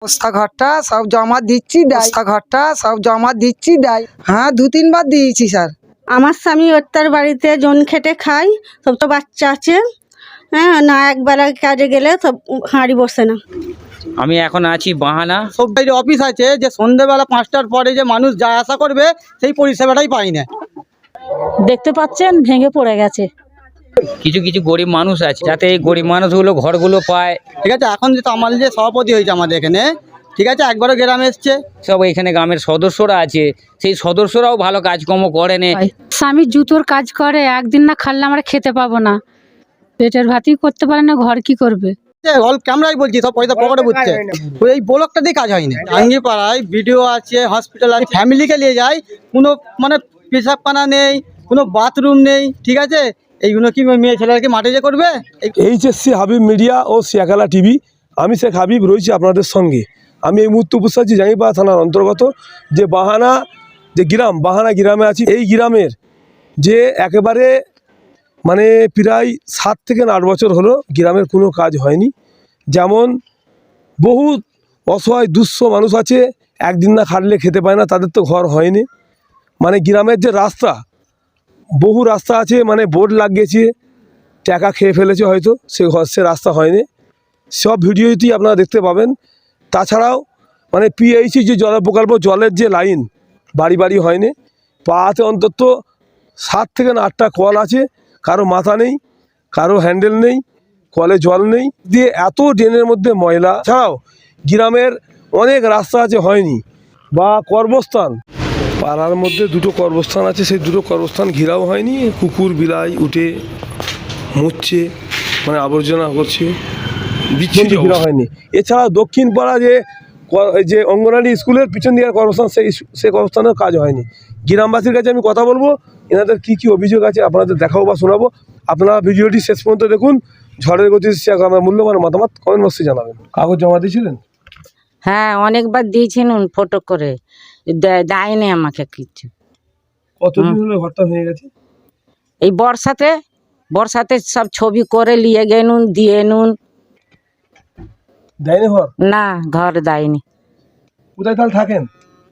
বস্তা ঘরটা সব জমা দিচ্ছি, বস্তা ঘরটা সব জমা দিচ্ছি দেয়। হ্যাঁ 2-3 বার দিয়েছি স্যার। আমার স্বামী ওর বাড়িতে জন খেটে খায়, সব তো বাচ্চা আছে। হ্যাঁ, না একবেলা কাজে গেলে সব হাঁড়ি বসে না। আমি এখন আছি বাহানা। সব বাইরে অফিস আছে, যে সন্ধ্যেবেলা 5টার পরে যে মানুষ যা আসা করবে সেই পরিষেবাটাই পাই না। দেখতে পাচ্ছেন ভেঙে পড়ে গেছে। কিছু কিছু গরিব মানুষ আছে, যাতে এই গরিব মানুষগুলো ঘরগুলো পায়। ঠিক আছে, এখন যেটা আমার যে সভাপতি হয়েছে আমাদের এখানে, ঠিক আছে, একবারও গ্রামে এসছে। সব এখানে গ্রামের সদস্যরা আছে, সেই সদস্যরাও ভালো কাজকর্ম করে না। স্বামী জুতোর কাজ করে, একদিন না খাললে আমরা খেতে পাবো না, পেটের ভাতই করতে পারে না, ঘর কি করবে? অল ক্যামেরাই বলছি, সব পয়সা পকেটে বুঝছে। এই ব্লকটা দিয়ে কাজ হয়নি। টাঙ্গি পাড়ায় ভিডিও আছে, হসপিটাল আছে, ফ্যামিলিকে নিয়ে যায়, কোনো মানে পেশাবখানা নেই, কোনো বাথরুম নেই। ঠিক আছে, এইগুলো কি মেয়ে ছেলেকে মাঠে যে করবে? এইচএসসি হাবিব মিডিয়া ও সিয়াখালা টিভি, আমি শেখ হাবিব রয়েছি আপনাদের সঙ্গে। আমি এই মুহূর্তে উপস্থিত আছি জাঙ্গিপাড়া থানার অন্তর্গত যে বাহানা যে গ্রাম, বাহানা গ্রামে আছি। এই গ্রামের যে একেবারে মানে প্রায় 7 থেকে 8 বছর হলো গ্রামের কোনো কাজ হয়নি। যেমন বহু অসহায় দুঃস্থ মানুষ আছে, একদিন না খাটলে খেতে পায় না, তাদের তো ঘর হয়নি। মানে গ্রামের যে রাস্তা, বহু রাস্তা আছে, মানে বোর্ড লাগিয়েছে, টাকা খেয়ে ফেলেছে হয়তো, সে রাস্তা হয়নি। সব ভিডিওতেই আপনারা দেখতে পাবেন। তাছাড়াও মানে পিএইচি যে জল প্রকল্প, জলের যে লাইন বাড়ি বাড়ি হয়নি। পাড়াতে অন্তত 7 থেকে 8টা কল আছে, কারো মাথা নেই, কারো হ্যান্ডেল নেই, কলে জল নেই, দিয়ে এত ড্রেনের মধ্যে ময়লা। ছাড়াও গ্রামের অনেক রাস্তা আছে হয়নি, বা কর্মস্থান, পাড়ার মধ্যে 2টো কর্মস্থান আছে, সেই 2টো কর্মস্থান ঘেরাও হয়নি। কুকুর বিলাই উঠে মুছছে, মানে আবর্জনা করছে, বিচ্ছিন্ন ঘেরা হয়নি। এছাড়া দক্ষিণ পাড়া যে অঙ্গনওয়াড়ি স্কুলের পিছন দিকের কর্মস্থান, সেই কর্মস্থানেও কাজ হয়নি। গ্রামবাসীর কাছে আমি কথা বলবো, এনাদের কি কি অভিযোগ আছে আপনাদের দেখাবো বা শোনাবো। আপনারা ভিডিওটি শেষ পর্যন্ত দেখুন। ঝড়ের গতি আমার মূল্যবান মতামত কমেন্ট বক্সে জানাবেন। কাগজ জমা দিয়েছিলেন? হ্যাঁ, অনেকবার দিয়েছেন ফটো করে, দেয়নি আমাকে কিছু। কতদিন হলো ঘরটা হয়ে গেছে? এই বর্ষাতে সব ছবি করে নিয়ে গেনুন, দিয়ে নুন। দেয়নি ঘর? না, ঘর দেয়নি। কোথায় তাহলে থাকেন?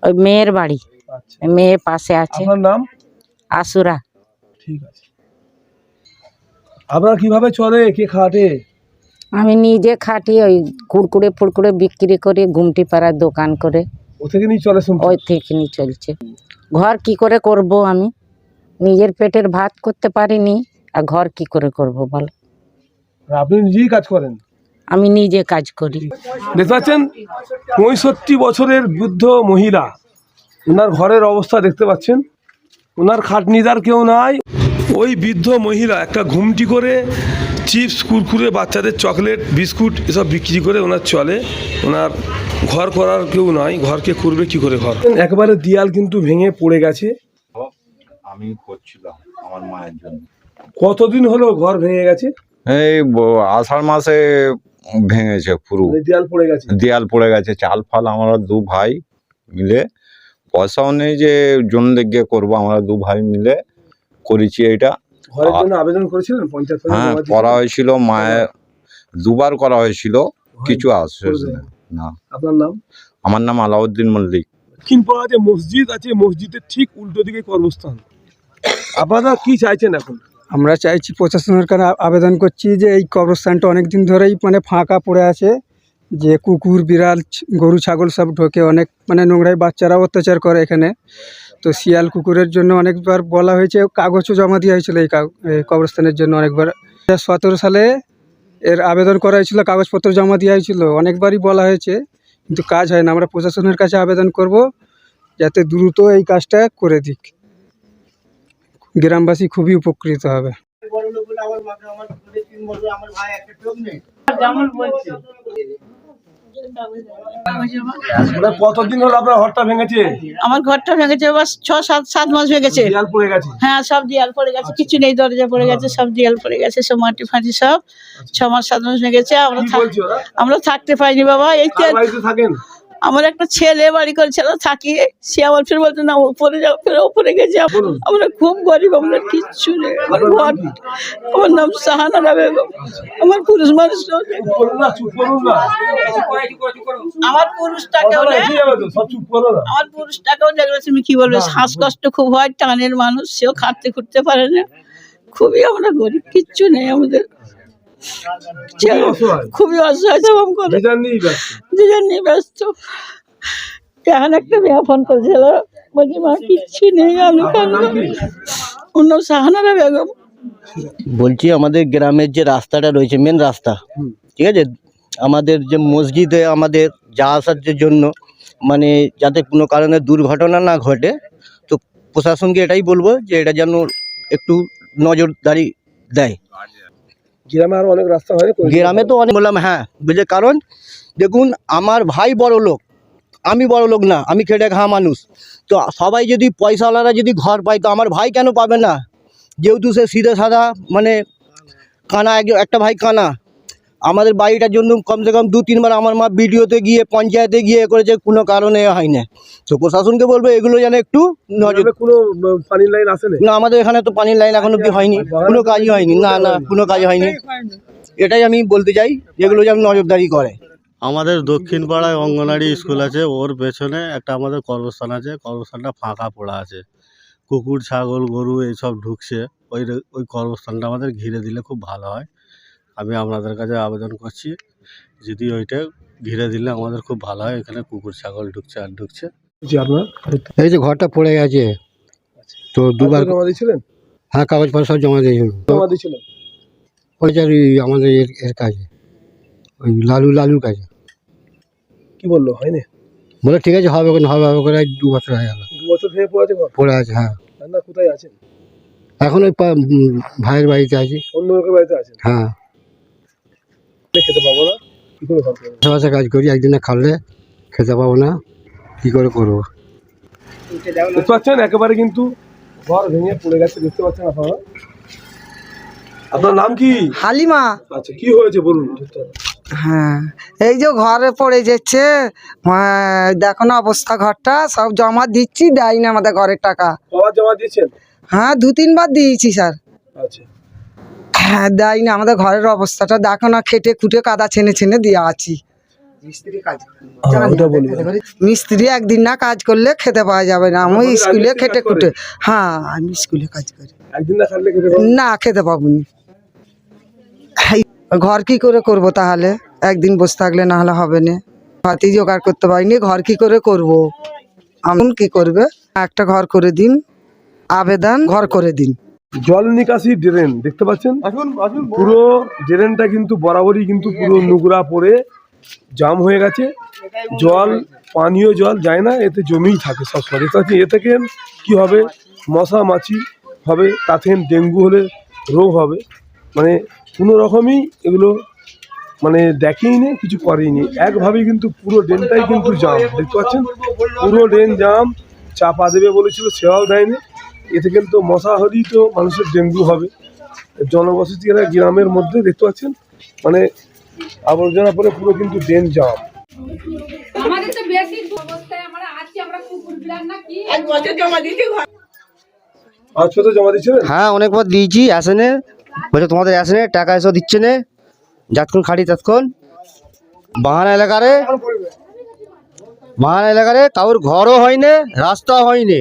ওই মেয়ের বাড়ি, আচ্ছা, মেয়ের পাশে আছে। আপনার নাম? আসুরা। ঠিক আছে। আপনার কিভাবে চলে, কে খাটে? আমি নিজে খাটি, ওই কুড়কুড়ে ফুড়কুড়ে বিক্রি করে, গুমটি পাড়ার দোকান করে, ও থেকে নিয়ে চলে? ওই থেকে নিয়ে চলছে। ঘর কি করে করব আমি? নিজের পেটের ভাত করতে পারিনি, আর ঘর কি করে করব বলো? আপনি নিজেই কাজ করেন? আমি নিজে কাজ করি। দেখতে পাচ্ছেন 65 বছরের বৃদ্ধ মহিলা, ওনার ঘরের অবস্থা দেখতে পাচ্ছেন। ওনার খাটনিদার কেউ নাই। ওই বৃদ্ধ মহিলা একটা ঘুমটি করে চিপস, কুরকুরে, বাচ্চাদের চকলেট, বিস্কুট এসব বিক্রি করে ওনার চলে। ওনার ঘর করার কেউ নাই, ঘরকে করবে কি করে ঘর? একবারে দেয়াল কিন্তু ভেঙে পড়ে গেছে। আমি করছিলাম আমার মায়ের জন্য। কতদিন হলো ঘর ভেঙে গেছে? এই আষাঢ় মাসে ভেঙেছে পুরো, দেয়াল পড়ে গেছে। দেয়াল পড়ে গেছে। চাল ফাল আমরা 2 ভাই মিলে, পয়সাও নেই যে জন্য গিয়ে করবো, আমরা 2 ভাই মিলে করেছি এটা। ঘরের জন্য আবেদন করেছিলেন পঞ্চায়েত? হ্যাঁ, করা হয়েছিল, মায়ের 2বার করা হয়েছিল, কিছু আসে না। আপনার নাম? আমার নাম আলাউদ্দিন মল্লিক। দক্ষিণ পাড়া যে মসজিদ আছে, মসজিদের ঠিক উল্টো দিকে কর্মস্থান। আপনারা কি চাইছেন এখন? আমরা চাইছি, প্রশাসনের কাছে আবেদন করছি যে এই কবরস্থানটা অনেক দিন ধরেই মানে ফাঁকা পড়ে আছে, যে কুকুর বিড়াল গরু ছাগল সব ঢোকে, অনেক মানে নোংরায় বাচ্চারাও অত্যাচার করে এখানে। তো শিয়াল কুকুরের জন্য অনেকবার বলা হয়েছে, কাগজও জমা দেওয়া হয়েছিল এই কবরস্থানের জন্য অনেকবার। 2017 সালে এর আবেদন করা হয়েছিল, কাগজপত্র জমা দেওয়া হয়েছিল, অনেকবারই বলা হয়েছে, কিন্তু কাজ হয় না। আমরা প্রশাসনের কাছে আবেদন করব যাতে দ্রুত এই কাজটা করে দিক, গ্রামবাসী খুবই উপকৃত হবে। কতদিন হলো আপনার ঘরটা ভেঙেছে? আমার ঘরটা ভেঙেছে 6-7 মাস হয়ে গেছে। দেয়াল পড়ে গেছে? হ্যাঁ, সব দেয়াল পড়ে গেছে, কিছু নেই, দরজা পড়ে গেছে, সব দেয়াল পড়ে গেছে, সব মাটি ফাটি সব 6 মাস 7 মাস হয়ে গেছে। আমরা থাকতে পারিনি বাবা। এই থাকেন? আমার একটা ছেলে বাড়ি করে ছেলে থাকি, সে আমার ফের বলতো না উপরে যাও, ফের উপরে গেছে। আমরা খুব গরিব, আমাদের কিচ্ছু নেই। আমার ঘর, আমার নাম সাহানা বেগম। আমার পুরুষ মানুষ, আমার পুরুষটাকেও আমার পুরুষটাকেও দেখলে তুমি কি বলবে, শ্বাসকষ্ট খুব হয়, টানের মানুষ, সেও খাটতে খুঁটতে পারে না। খুবই আমরা গরিব, কিচ্ছু নেই আমাদের, খুবই অসহায় সব করে, দুজন নিয়ে ব্যস্ত। এখন একটা মেয়ে ফোন করেছিল, বলছি মা কিচ্ছু নেই, আমি অন্য সাহানারা বেগম। বলছি আমাদের গ্রামের যে রাস্তাটা রয়েছে, মেন রাস্তা, ঠিক আছে, আমাদের যে মসজিদে আমাদের যা আসার জন্য, মানে যাতে কোনো কারণে দুর্ঘটনা না ঘটে, তো প্রশাসনকে এটাই বলবো যে এটা যেন একটু নজরদারি দেয়। গ্রামে আরো অনেক রাস্তা হয়, গ্রামে তো অনেক বললাম, হ্যাঁ বুঝলে, কারণ দেখুন আমার ভাই বড় লোক, আমি বড় লোক না, আমি খেটে খাওয়া মানুষ। তো সবাই যদি পয়সাওয়ালারা যদি ঘর পায়, তো আমার ভাই কেন পাবে না? যেহেতু সে সিধে সাদা, মানে কানা, একটা ভাই কানা। আমাদের বাড়িটার জন্য কমসে কম 2-3 বার আমার মা ভিডিওতে গিয়ে, পঞ্চায়েতে গিয়ে করেছে, কোনো কারণে হয় না। তো প্রশাসনকে বলবো এগুলো যেন একটু নজর। কোনো পানির লাইন আছে না, আমাদের এখানে তো পানির লাইন এখন অব্দি হয়নি, কোনো কাজই হয়নি, না না কোনো কাজ হয়নি। এটাই আমি বলতে চাই, যেগুলো যেন নজরদারি করে। আমাদের দক্ষিণ পাড়ায় অঙ্গনারী স্কুল আছে, ওর পেছনে একটা আমাদের কর্মস্থান আছে, কর্মস্থানটা ফাঁকা পড়া আছে, কুকুর ছাগল গরু এইসব ঢুকছে। ওই কর্মস্থানটা আমাদের ঘিরে দিলে খুব ভালো হয়। আমি আপনাদের কাছে আবেদন করছি, যদি ওইটা ঘিরে দিলে আমাদের খুব ভালো হয়। এখানে কুকুর ছাগল ঢুকছে আর ঢুকছে। এই যে ঘরটা পড়ে গেছে, তো দুবার জমা দিয়েছিলেন? হ্যাঁ, কাগজপত্র সব জমা দিয়েছিল। জমা দিয়েছিলেন ওইটা আমাদের এর কাজে, ওই লালুর কাজে। কি বললো, হয়নি? বলে ঠিক আছে, হবে করে 2 বছর হয়ে গেল। 2 বছর ভেঙে পড়ে আছে ঘর? পড়ে আছে, হ্যাঁ। রান্না কোথায় আছেন? এখন ওই ভাইয়ের বাড়িতে আছি। অন্য লোকের বাড়িতে আছেন? হ্যাঁ। খেতে পাবো না, কি করে ঘর করবো? চাষবাসের কাজ করি, একদিন না খালে খেতে পাবো না, কি করে করবো? দেখতে পাচ্ছেন একেবারে কিন্তু ঘর ভেঙে পড়ে গেছে, দেখতে পাচ্ছেন আপনারা। আপনার নাম কি? হালিমা। আচ্ছা, কি হয়েছে বলুন। হ্যাঁ, এই যে ঘরে পড়ে যাচ্ছে, দেখো না অবস্থা, ঘরটা সব জমা দিচ্ছি, দেয় না আমাদের ঘরের টাকা। কবার জমা দিয়েছেন? হ্যাঁ, 2-3 বার দিয়েছি স্যার। আচ্ছা, হ্যাঁ, দেয় না, আমাদের ঘরের অবস্থাটা দেখো না, খেটে খুঁটে কাদা ছেনে দিয়ে আছি। মিস্ত্রি একদিন না কাজ করলে খেতে পাওয়া যাবে না। আমি স্কুলে খেটে খুঁটে, হ্যাঁ আমি স্কুলে কাজ করি, একদিন না খাটলে খেতে পাবো না, খেতে পাবো না। ঘর কি করে করব তাহলে? একদিন বসে থাকলে না হলে হবে না, ভাতই জোগাড় করতে পারিনি, ঘর কি করে করব? আমন কি করবে? একটা ঘর করে দিন, আবেদন, ঘর করে দিন। জল নিকাশি ড্রেন দেখতে পাচ্ছেন, পুরো ড্রেনটা কিন্তু বরাবরই কিন্তু পুরো নোংরা পড়ে জাম হয়ে গেছে। জল, পানীয় জল যায় না, এতে জমিই থাকে সবসময়। দেখতে পাচ্ছি এ থেকে কি হবে, মশা মাছি হবে, তাতে ডেঙ্গু হলে রোগ হবে। মানে কোনো রকমই এগুলো মানে দেখেই নেই, কিছু করেই নেই, একভাবেই কিন্তু পুরো ড্রেনটাই কিন্তু জাম। দেখতে পাচ্ছেন পুরো ড্রেন জাম, চাপা দেবে বলেছিল, সেটাও দেয়নি। এতে কিন্তু মশা হলেই তো মানুষের ডেঙ্গু হবে। জনবসতি এলাকা গ্রামের মধ্যে দেখতে পাচ্ছেন, মানে আবর্জনা পরে পুরো কিন্তু ড্রেন জাম। আজকে তো জমা দিচ্ছিলেন? হ্যাঁ, অনেকবার দিয়েছি, আসে না, বলছে তোমাদের আসে না, টাকা এসব দিচ্ছে না, যতক্ষণ খাটি ততক্ষণ। বাহানা এলাকারে কারোর ঘরও হয় না, রাস্তা হয় না,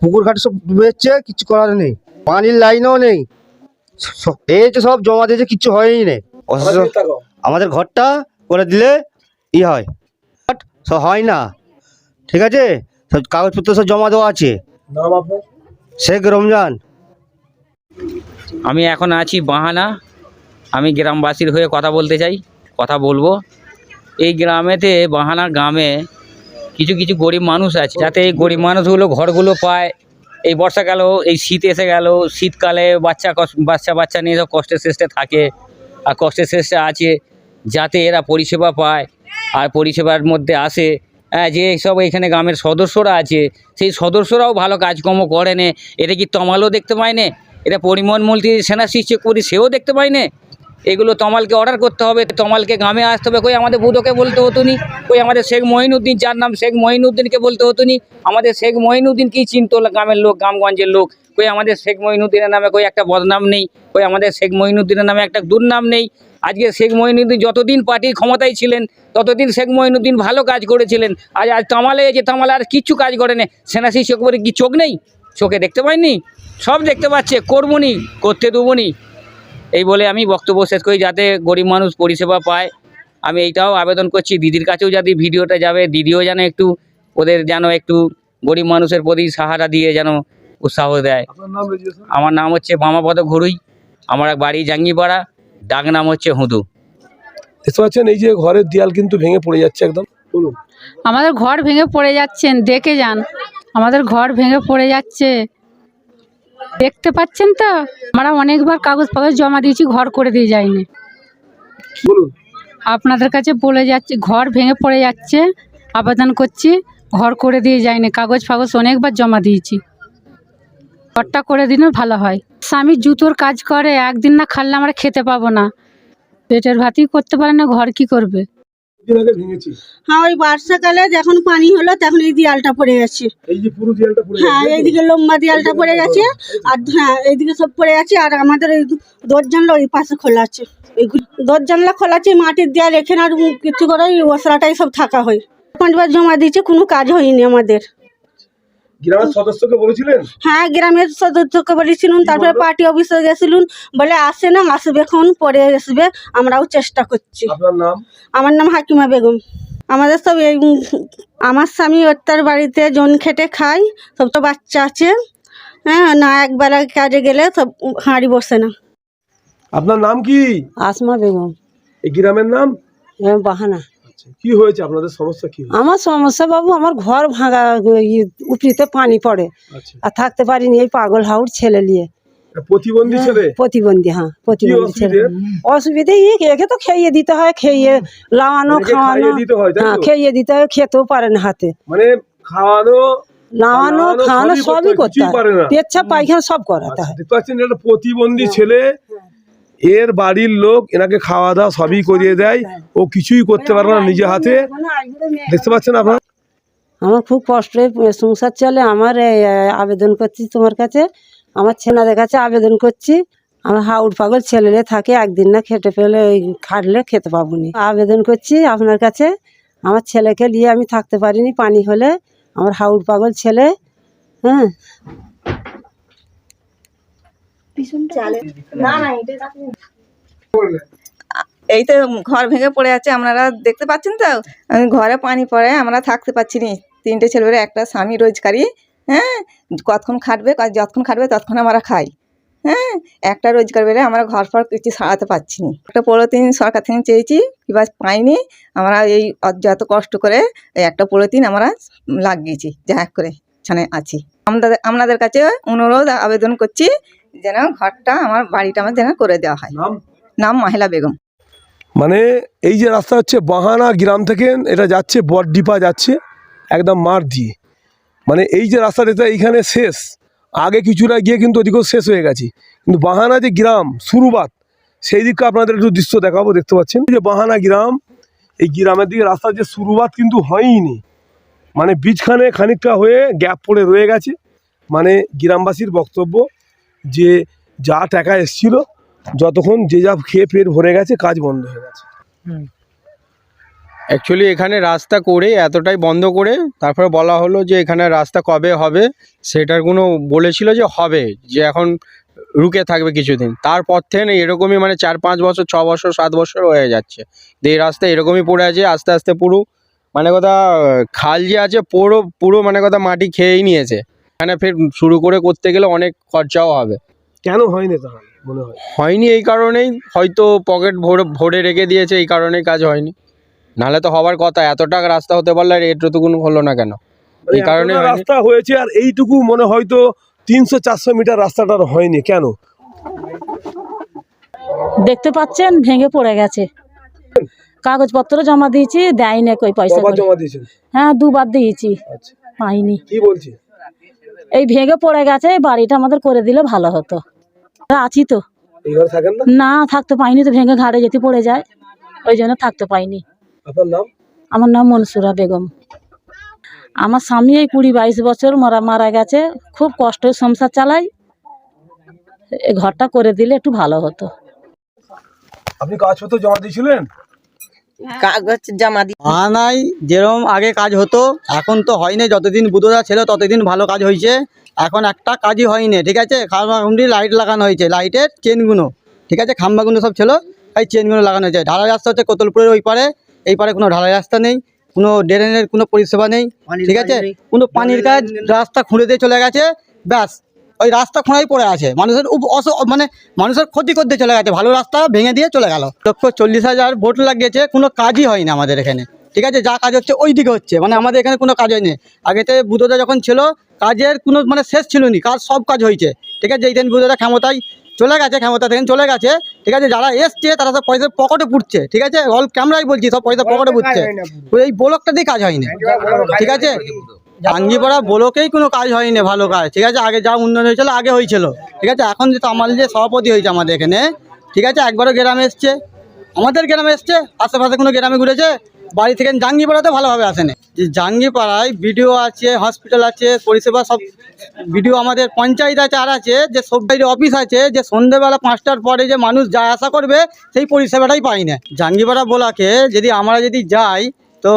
পুকুর ঘাটে সব ডুবেছে, কিছু করার নেই, পানির লাইনও নেই। এই তো সব জমা দিয়েছে, কিছু হয়ই নেই। আমাদের ঘরটা করে দিলে হয়, সব হয় না, ঠিক আছে, সব কাগজপত্র সব জমা দেওয়া আছে। নাম আপনার? শেখ রমজান। আমি এখন আছি বাহানা। আমি গ্রামবাসীর হয়ে কথা বলতে চাই, কথা বলবো। এই গ্রামেতে, বাহানা গ্রামে কিছু কিছু গরিব মানুষ আছে, যাতে এই গরিব মানুষগুলো ঘরগুলো পায়। এই বর্ষাকালেও, এই শীত এসে গেল, শীতকালে বাচ্চা নিয়ে সব কষ্টের শেষে থাকে, আর কষ্টের শেষে আছে, যাতে এরা পরিষেবা পায় আর পরিষেবার মধ্যে আসে। যে সব এখানে গ্রামের সদস্যরা আছে, সেই সদস্যরাও ভালো কাজকর্ম করে না। এটা কি তমালও দেখতে পায় না, এটা পরিবহন মন্ত্রী সেনা শিক্ষক করি, সেও দেখতে পায় না। এগুলো তমালকে অর্ডার করতে হবে, তমালকে গ্রামে আসতে হবে। কই আমাদের বুধোকে বলতে হতো নি, কই আমাদের শেখ মঈনুদ্দিন, যার নাম শেখ মঈনুদ্দিনকে বলতে হতো নি। আমাদের শেখ মঈনুদ্দিন কি চিনতো গ্রামের লোক, গ্রামগঞ্জের লোক? কই আমাদের শেখ মঈনুদ্দিনের নামে কই একটা বদনাম নেই, কই আমাদের শেখ মঈনুদ্দিনের নামে একটা দুর্নাম নেই। আজকে শেখ মঈনুদ্দিন যতদিন পার্টির ক্ষমতায় ছিলেন ততদিন শেখ মঈনুদ্দিন ভালো কাজ করেছিলেন। আজ তামালে যে তামালে আর কিচ্ছু কাজ করেনি। সেনাশি চোখ করে কি চোখ নেই? চোখে দেখতে পাইনি? সব দেখতে পাচ্ছে, করবো নি, করতে দেবো নি। এই বলে আমি বক্তব্য শেষ করি, যাতে গরিব মানুষ পরিষেবা পায়। আমি এইটাও আবেদন করছি দিদির কাছেও, যদি ভিডিওটা যাবে, দিদিও যেন একটু ওদের যেন একটু গরিব মানুষের প্রতি সাহারা দিয়ে যেন উৎসাহ দেয়। আমার নাম হচ্ছে বামাপদ ঘড়ুই, আমার বাড়ি জাঙ্গিপাড়া, ডাক নাম হচ্ছে হুদু। দেখতে পাচ্ছেন এই যে ঘরের দেয়াল কিন্তু ভেঙে পড়ে যাচ্ছে একদম। বলুন। আমাদের ঘর ভেঙে পড়ে যাচ্ছেন, দেখে যান, আমাদের ঘর ভেঙে পড়ে যাচ্ছে, দেখতে পাচ্ছেন তো। আমরা অনেকবার কাগজ জমা দিয়েছি, ঘর করে দিয়ে যায়নি। বলুন। আপনাদের কাছে বলে যাচ্ছি, ঘর ভেঙে পড়ে যাচ্ছে, আবেদন করছি, ঘর করে দিয়ে যায়নি। কাগজ অনেকবার জমা দিয়েছি, ঘরটা করে দিলে ভালো হয়। স্বামী জুতোর কাজ করে, একদিন না খাললে আমরা খেতে পাবো না, পেটের ভাতই করতে পারে না, ঘর কি করবে? হ্যাঁ, ওই বর্ষাকালে যখন পানি হলো তখন এই দেয়ালটা পড়ে গেছে। এই যে পুরো দেয়ালটা পড়ে হ্যাঁ, এইদিকে লম্বা দেয়ালটা পড়ে গেছে, আর হ্যাঁ এইদিকে সব পড়ে গেছে। আর আমাদের এই দরজানলা ওই পাশে খোলা আছে, এই দরজানলা খোলা আছে, মাটির দেয়াল এখানে আর কিছু করে ওই ওসরাটাই সব থাকা হয়। 5বার জমা দিয়েছে, কোনো কাজ হয়নি আমাদের। গ্রামের সদস্যকে বলেছিলেন? হ্যাঁ, গ্রামের সদস্যকে বলেছিলাম, তারপরে পার্টি অফিসে গেছিলুন, বলে আসে না, আসবে এখন, পরে আসবে। আমরাও চেষ্টা করছি। আপনার নাম? আমার নাম হাকিমা বেগম। আমাদের সব এই, আমার স্বামী তার বাড়িতে জন খেটে খায়, সব তো বাচ্চা আছে। হ্যাঁ, না একবেলা কাজে গেলে সব হাঁড়ি বসে না। আপনার নাম কি? আসমা বেগম। এই গ্রামের নাম? বাহানা। কি হয়েছে আপনাদের সমস্যা? কি আমার সমস্যা বাবু, আমার ঘর ভাঙা, উপরিতে পানি পড়ে, আর থাকতে পারিনি এই পাগল হাউর ছেলে নিয়ে। প্রতিবন্ধী ছেলে? প্রতিবন্ধী, হ্যাঁ প্রতিবন্ধী ছেলে। অসুবিধে একে তো খেয়ে দিতে হয়, খেয়ে লাওয়ানো খাওয়ানো, হ্যাঁ খেয়ে দিতে হয়, খেতেও পারে না হাতে, মানে খাওয়ানো লাওয়ানো খাওয়ানো সবই করতে হয়, পেচ্ছাপ পায়খানা সব করাতে হয়। দেখতে পাচ্ছেন একটা প্রতিবন্ধী ছেলে, এর বাড়ির লোক এনাকে খাওয়া দাওয়া সবই করিয়ে দেয়, ও কিছুই করতে পারে না নিজে হাতে। দেখতে পাচ্ছেন আপনারা? আমার খুব কষ্টে সংসার চলে। আমার আবেদন করছি তোমার কাছে, আমার ছেলেদের কাছে আবেদন করছি। আমার হাউড পাগল ছেলে থাকে, একদিন না খেটে ফেলে খাটলে খেতে পাবো না। আবেদন করছি আপনার কাছে, আমার ছেলেকে নিয়ে আমি থাকতে পারিনি, পানি হলে আমার হাউড পাগল ছেলে। হ্যাঁ, এই তো ঘর ভেঙে পড়ে আছে, আপনারা দেখতে পাচ্ছেন তো। ঘরে পানি পড়ে, আমরা থাকতে পারছি না। 3টে ছেলে, একটা স্বামী রোজগারি। হ্যাঁ, কতক্ষণ খাটবে, যতক্ষণ খাটবে ততক্ষণ আমরা খাই। হ্যাঁ, একটা রোজগার বেড়ে আমরা ঘর ফর কিছু সারাতে পারছি না। একটা পলিথিন সরকার থেকে চেয়েছি, কিংবা পাইনি। আমরা এই যত কষ্ট করে এই একটা পলিথিন আমরা লাগিয়েছি, যা এক করে ছানে আছি। আপনাদের কাছে অনুরোধ আবেদন করছি, যেন ঘরটা, আমার বাড়িটা আমার যেন করে দেওয়া হয়। নাম মাহিলা বেগম। মানে এই যে রাস্তা হচ্ছে বাহানা গ্রাম থেকে, এটা যাচ্ছে বড়ডিপা, যাচ্ছে একদম মাঠ দিয়ে। মানে এই যে রাস্তাটা এইখানে শেষ, আগে কিছুটা গিয়ে কিন্তু ওদিকেও শেষ হয়ে গেছে, কিন্তু বাহানা যে গ্রাম শুরুবাত, সেই দিকটা আপনাদের একটু দৃশ্য দেখাবো। দেখতে পাচ্ছেন যে বাহানা গ্রাম, এই গ্রামের দিকে রাস্তার যে শুরুবাত কিন্তু হয়নি, মানে বীজখানে খানিকটা হয়ে গ্যাপ পড়ে রয়ে গেছে। মানে গ্রামবাসীর বক্তব্য যে যা টাকা এসছিল, যতক্ষণ যে যা খেয়ে পেট ভরে গেছে, কাজ বন্ধ হয়ে গেছে। অ্যাকচুয়ালি এখানে রাস্তা করে এতটাই বন্ধ করে তারপরে বলা হলো যে এখানে রাস্তা কবে হবে, সেটার কোনো বলেছিল যে হবে, যে এখন রুকে থাকবে কিছুদিন। তারপর থেকে এরকমই মানে 4-5 বছর, 6 বছর, 7 বছর হয়ে যাচ্ছে, এই রাস্তা এরকমই পড়ে আছে। আস্তে আস্তে পুরো মানে কথা খাল যে আছে পুরো মানে কথা মাটি খেয়েই নিয়েছে। এখানে ফের শুরু করতে গেলে অনেক খরচাও হবে। কেন হয়নি তাহলে মনে হয়? হয়নি এই কারণেই, হয়তো পকেট ভরে রেখে দিয়েছে, এই কারণেই কাজ হয়নি। নাহলে তো হবার কথা, এতটা রাস্তা হতে পারলে আর এটুকু হলো না কেন? এই কারণে রাস্তা হয়েছে, আর এইটুকু মনে হয়তো 300-400 মিটার রাস্তাটার হয়নি কেন? দেখতে পাচ্ছেন ভেঙে পড়ে গেছে, কাগজপত্র জমা দিয়েছি, দেয়নি কই পয়সা। জমা দিয়েছেন? হ্যাঁ, 2বার দিয়েছি, পাইনি। কি বলছি? এই ভেঙে পড়ে গেছে, বাড়িটা আমাদের করে দিলে ভালো হতো। আছি তো, এই ঘরে থাকেন না? না, থাকতে পাইনি তো, ভেঙে ঘাড়ে যেতে পড়ে যায়, ওই জন্য থাকতে পাইনি। আপনার নাম? আমার নাম মনসুরা বেগম। আমার স্বামী এই 20-22 বছর মারা গেছে, খুব কষ্টের সংসার চালাই, এই ঘরটা করে দিলে একটু ভালো হতো। আপনি কাগজপত্র জমা দিয়েছিলেন? কাগজ জমা দি বাহানায় যেরকম আগে কাজ হতো এখন তো হয়নি। যতদিন বুধদা ছিল ততদিন ভালো কাজ হয়েছে, এখন একটা কাজই হয়নি। ঠিক আছে, খাম্বাগুন্ডি লাইট লাগানো হয়েছে, লাইটের চেনগুলো, ঠিক আছে, খাম্বাগুলো সব ছিল, এই চেনগুলো লাগানো হয়েছে। ঢালাই রাস্তা হচ্ছে কোতলপুরের ওই পারে, এই পারে কোনো ঢালাই রাস্তা নেই, কোনো ড্রেনের কোনো পরিষেবা নেই, ঠিক আছে, কোনো পানির কাজ, রাস্তা খুঁড়ে দিয়ে চলে গেছে, ব্যাস ওই রাস্তা খোঁড়াই পড়ে আছে, মানুষের মানে মানুষের ক্ষতি করতে চলে গেছে, ভালো রাস্তা ভেঙে দিয়ে চলে গেল। 1,40,000 ভোট লাগিয়েছে, কোনো কাজই হয় না আমাদের এখানে, ঠিক আছে, যা কাজ হচ্ছে ওই দিকে হচ্ছে, মানে আমাদের এখানে কোনো কাজ হয়নি। আগেতে বুধদা যখন ছিল কাজের কোনো মানে শেষ ছিল না, কাজ সব কাজ হয়েছে, ঠিক আছে। যেদিন বুধদা ক্ষমতায় চলে গেছে, ক্ষমতা থেকে চলে গেছে, ঠিক আছে, যারা এসছে তারা সব পয়সা পকেটে পুড়ছে, ঠিক আছে, অল ক্যামেরায় বলছি, সব পয়সা পকেটে পুড়ছে, এই ব্লকটা দিয়ে কাজ হয়নি, ঠিক আছে। জাঙ্গিপাড়া ব্লকেই কোনো কাজ হয়নি ভালো কাজ, ঠিক আছে, আগে যা উন্নয়ন হয়েছিল আগে হয়েছিল, ঠিক আছে। এখন যেহেতু আমাদের যে সভাপতি হয়েছে আমাদের এখানে, ঠিক আছে, একবারও গ্রামে এসছে, আমাদের গ্রামে এসছে, আশেপাশে কোনো গ্রামে ঘুরেছে, বাড়ি থেকে জাঙ্গিপাড়াতে ভালোভাবে আসেনি। যে জাঙ্গিপাড়ায় বিডিও আছে, হসপিটাল আছে, পরিষেবা সব বিডিও আমাদের পঞ্চায়েত আছে, আর আছে যে সব অফিস আছে, যে সন্ধ্যেবেলা 5টার পরে যে মানুষ যা আশা করবে সেই পরিষেবাটাই পাই না। জাঙ্গিপাড়া বলাকে যদি আমরা যাই তো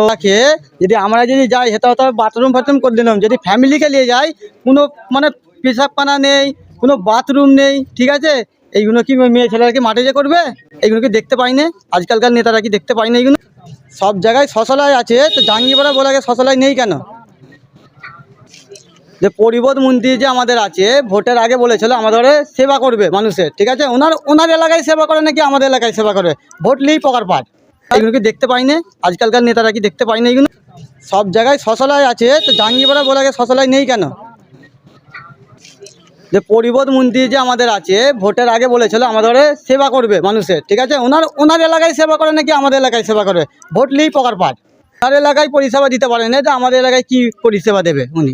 যদি আমরা যাই হেতা হয়তো বাথরুম ফাথরুম করে দিলাম, যদি ফ্যামিলিকে নিয়ে যাই কোনো মানে পেশাবখানা নেই, কোনো বাথরুম নেই, ঠিক আছে। এইগুলো কি মেয়ে ছেলেরা কি মাঠে যে করবে? এইগুলো কি দেখতে পাই না? আজকালকার নেতারা কি দেখতে পাই না? এইগুলো সব জায়গায় শৌচালয় আছে, তো জাঙ্গিপাড়া বলাকে শৌচালয় নেই কেন? যে পরিবহন মন্ত্রী যে আমাদের আছে, ভোটের আগে বলেছিল আমাদের সেবা করবে মানুষের, ঠিক আছে, ওনার এলাকায় সেবা করে নাকি আমাদের এলাকায় সেবা করে, ভোট নিয়েই পকার পাট। এগুলো কি দেখতে পাই না? আজকালকার নেতারা কি দেখতে পাই না? এগুলো সব জায়গায় শৌচালয় আছে, তো জাঙ্গিপাড়া বলাকে শৌচালয় নেই কেন? যে পরিবহন মন্ত্রী যে আমাদের আছে, ভোটের আগে বলেছিল আমাদের সেবা করবে মানুষের, ঠিক আছে, ওনার এলাকায় সেবা করে নাকি আমাদের এলাকায় সেবা করে, ভোট নিয়েই পকার পাট। তার এলাকায় পরিষেবা দিতে পারে না, যে আমাদের এলাকায় কি পরিষেবা দেবে উনি?